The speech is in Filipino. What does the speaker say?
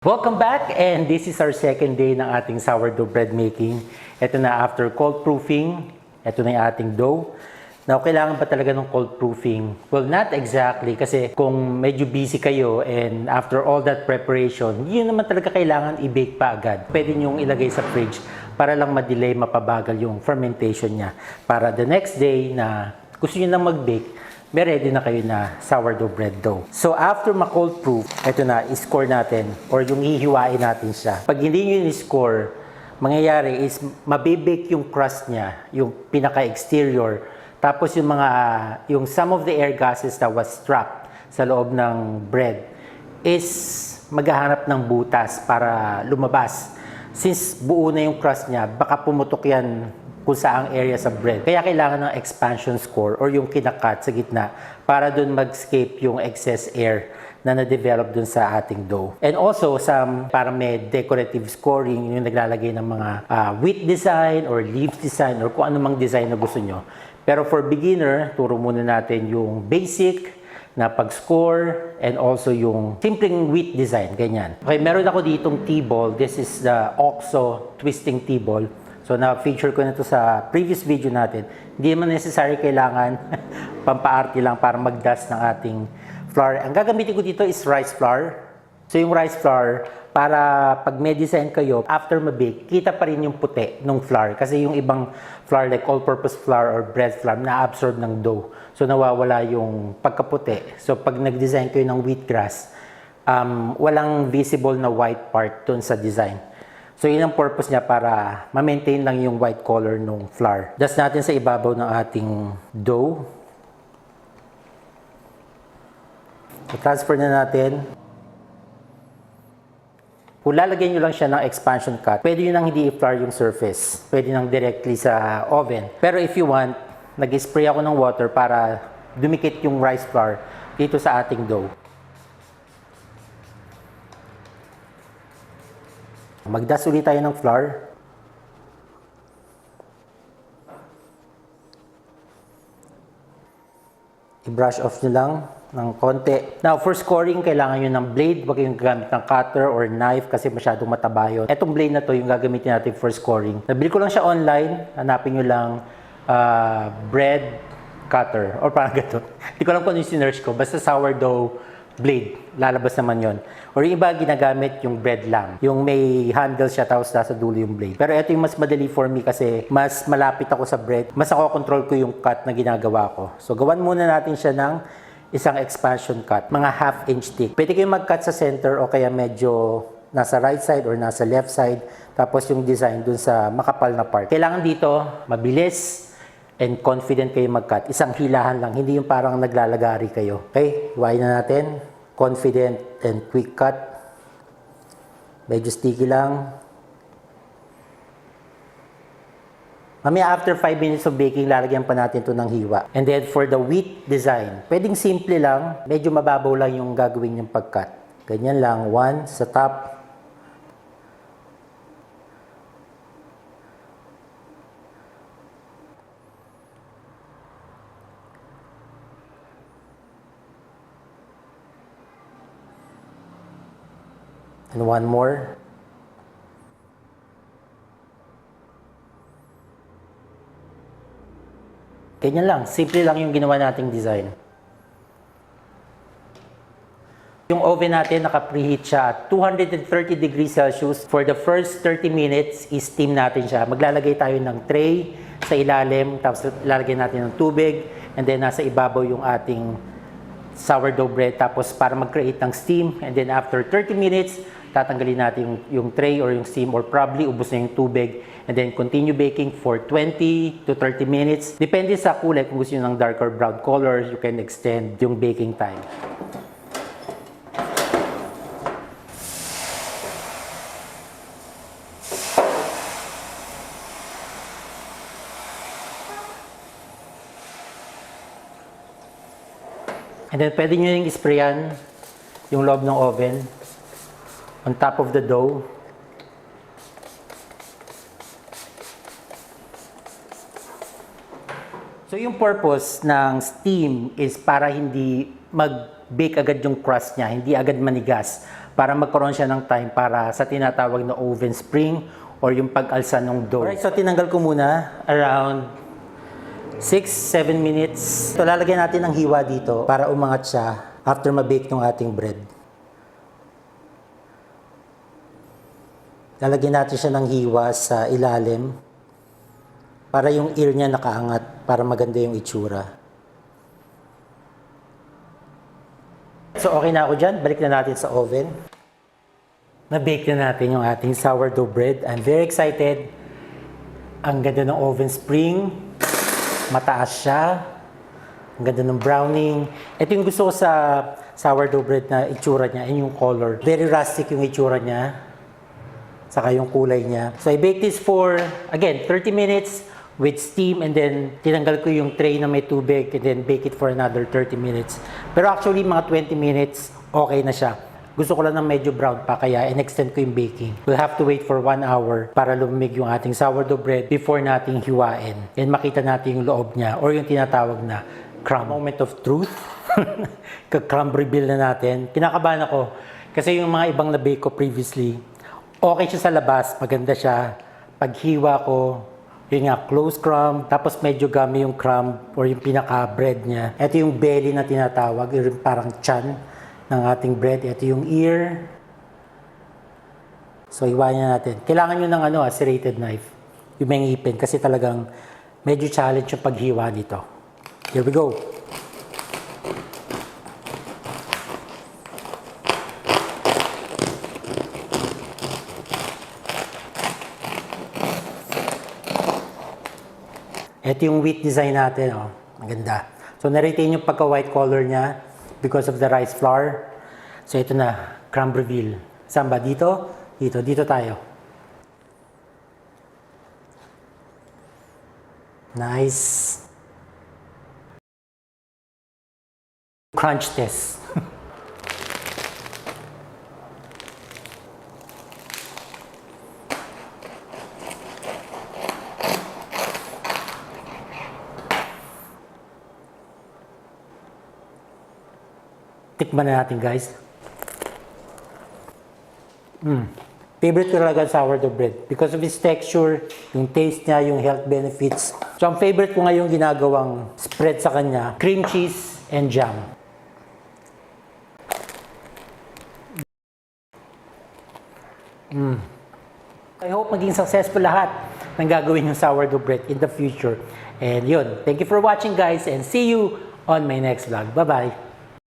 Welcome back, and this is our second day ng ating sourdough bread making. Ito na, after cold proofing, ito na yung ating dough. Now, kailangan ba talaga ng cold proofing? Well, not exactly, kasi kung medyo busy kayo and after all that preparation, yun naman talaga kailangan i-bake pa agad. Pwede nyong ilagay sa fridge para lang ma-delay, mapabagal yung fermentation niya. Para the next day na gusto nyo na mag-bake, may ready na kayo na sourdough bread dough. So after ma-cold proof, ito na, i-score natin or yung hihiwain natin siya. Pag hindi nyo i-score, mangyayari is mabibake yung crust niya, yung pinaka-exterior. Tapos yung some of the air gases that was trapped sa loob ng bread is maghahanap ng butas para lumabas. Since buo na yung crust niya, baka pumutok yan kung saang area sa bread. Kaya kailangan ng expansion score or yung kinakat sa gitna para dun mag-escape yung excess air na na-develop dun sa ating dough. And also, para may decorative scoring, yung naglalagay ng mga wheat design or leaf design or kung anumang design na gusto nyo. Pero for beginner, turo muna natin yung basic na pag-score and also yung simpleng wheat design, ganyan. Okay, meron ako ditong T-ball. This is the OXO twisting T-ball. So, na-feature ko na ito sa previous video natin. Hindi naman necessary kailangan pampaarte lang para mag-dust ng ating flour. Ang gagamitin ko dito is rice flour. So, yung rice flour, para pag may design kayo, after ma-bake, kita pa rin yung puti ng flour. Kasi yung ibang flour like all-purpose flour or bread flour, na-absorb ng dough. So, nawawala yung pagkaputi. So, pag nag-design kayo ng wheatgrass, walang visible na white part dun sa design. So, yun ang purpose niya para ma-maintain lang yung white color ng flour. Dust natin sa ibabaw ng ating dough. So, transfer na natin. Kung lalagyan nyo lang siya ng expansion cut, pwede nyo nang hindi i-flour yung surface. Pwede nang directly sa oven. Pero if you want, nag-spray ako ng water para dumikit yung rice flour dito sa ating dough. Mag-dust ulit tayo ng flour. I-brush off nyo lang ng konti. Now, for scoring, kailangan nyo ng blade. Huwag kayong gagamit ng cutter or knife kasi masyadong mataba yun. Etong blade na to yung gagamitin natin for scoring. Nabili ko lang siya online. Hanapin nyo lang bread cutter or parang gato. Hindi ko alam kung ano yung sinearch ko. Basta sourdough blade, lalabas naman yon. Or yung iba ginagamit yung bread lang. Yung may handle siya tapos nasa dulo yung blade. Pero ito yung mas madali for me kasi mas malapit ako sa bread. Mas ako control ko yung cut na ginagawa ko. So gawan muna natin siya ng isang expansion cut. Mga half-inch thick. Pwede kayong mag-cut sa center o kaya medyo nasa right side or nasa left side. Tapos yung design dun sa makapal na part. Kailangan dito mabilis and confident kayo mag-cut. Isang hilahan lang, hindi yung parang naglalagari kayo. Okay, hiwain na natin. Confident and quick cut. Medyo sticky lang. Mamaya after 5 minutes of baking, lalagyan pa natin ito ng hiwa. And then for the wheat design, pwedeng simple lang, medyo mababaw lang yung gagawin yung pag-cut. Ganyan lang, one sa top. And one more. Ganyan lang. Simple lang yung ginawa nating design. Yung oven natin, naka-preheat siya at 230 degrees Celsius. For the first 30 minutes, i-steam natin siya. Maglalagay tayo ng tray sa ilalim, tapos lalagay natin ng tubig, and then nasa ibabaw yung ating sourdough bread, tapos para mag-create ng steam, and then after 30 minutes, tatanggalin natin yung tray or yung steam or probably ubos na yung tubig and then continue baking for 20 to 30 minutes. Depende sa kulay. Kung gusto nyo ng darker brown color, you can extend yung baking time. And then pwede nyo yung isprayan yung loob ng oven on top of the dough. So yung purpose ng steam is para hindi mag-bake agad yung crust niya, hindi agad manigas. para magkaroon siya ng time para sa tinatawag na oven spring or yung pag-alsa ng dough. Alright, so tinanggal ko muna around 6-7 minutes. So lalagyan natin ng hiwa dito para umangat siya after ma-bake ng ating bread. Lalagyan natin siya ng hiwa sa ilalim para yung ear niya nakaangat, para maganda yung itsura. So okay na ako dyan. Balik na natin sa oven. Na-bake na natin yung ating sourdough bread. I'm very excited. Ang ganda ng oven spring. Mataas siya. Ang ganda ng browning. Ito yung gusto ko sa sourdough bread na itsura niya and yung color. Very rustic yung itsura niya. Saka yung kulay niya. So I bake this for, again, 30 minutes with steam and then tinanggal ko yung tray na may tubig and then bake it for another 30 minutes. Pero actually, mga 20 minutes, okay na siya. Gusto ko lang ng medyo brown pa, kaya in-extend ko yung baking. We'll have to wait for 1 hour para lumamig yung ating sourdough bread before nating hiwain. And makita natin yung loob niya or yung tinatawag na crumb. Moment of truth. Ka-crumb reveal na natin. Kinakabahan ako kasi yung mga ibang na-bake ko previously, okay siya sa labas, maganda siya. Paghiwa ko, yun nga, close crumb, tapos medyo gummy yung crumb or yung pinaka-bread niya. Ito yung belly na tinatawag, yung parang chan ng ating bread. Ito yung ear. So, iwanan natin. Kailangan nyo ng serrated knife, yung may ngipin, kasi talagang medyo challenge yung paghiwa dito. Here we go. Ito yung wheat design natin, oh. Maganda. So, na-retain yung pagka-white color niya because of the rice flour. So, ito na, crumb reveal. Saan ba? Dito? Dito. Dito tayo. Nice. Crunch test. Tikman na natin, guys. Favorite ko talaga sourdough bread because of its texture, yung taste niya, yung health benefits. So, ang favorite ko ngayon ginagawang spread sa kanya, cream cheese and jam. I hope maging successful lahat ng gagawin yung sourdough bread in the future. And yun, thank you for watching, guys, and see you on my next vlog. Bye-bye!